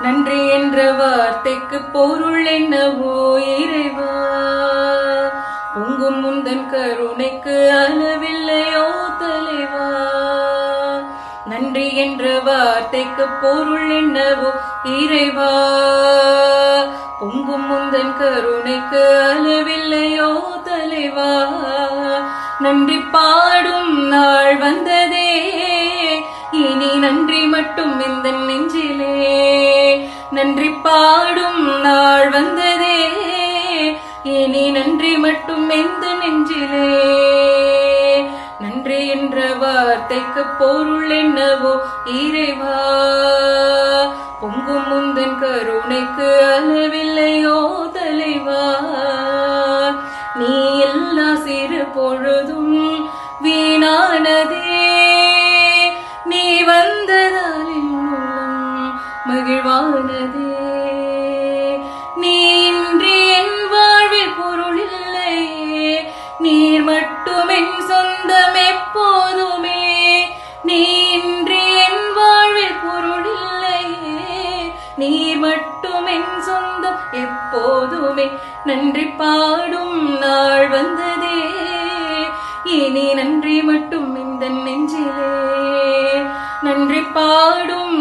நன்றி என்ற வார்த்தைக்கு பொருள் என்னவோ இறைவா, பொங்கும் முந்தன் கருணைக்கு அளவில்லையோ தலைவா. நன்றி என்ற வார்த்தைக்கு பொருள் என்னவோ இறைவா, பொங்கும் முந்தன் கருணைக்கு அளவில்லையோ தலைவா. நன்றி பாடும் நாள் வந்ததே, இனி நன்றி மட்டும் இந்த நெஞ்சிலே. நன்றி பாடும் நாள் வந்ததே, இனி நன்றி மட்டும் இந்த நெஞ்சிலே. நன்றி என்ற வார்த்தைக்கு பொருள் என்னவோ இறைவா, பொங்கும் முந்தன் கருணைக்கு அளவில்லையோ தலைவா. நீ எல்லா சிறு பொழுதும் வீணானதே, நீ வந்ததால் என் உள்ளம் மகிழ்வானதே. நீ இன்றி என் வாழ்வில் பொருள் இல்லையே, நீர் மட்டும் என் சொந்தம் எப்போதுமே. நீ இன்றி என் வாழ்வில் பொருள் இல்லையே, நீர் மட்டும் என் சொந்தம் எப்போதுமே. நன்றி பாடும் நாள் வந்ததே, இனி நன்றி மட்டும் இந்த நெஞ்சிலே. நன்றி பாடும்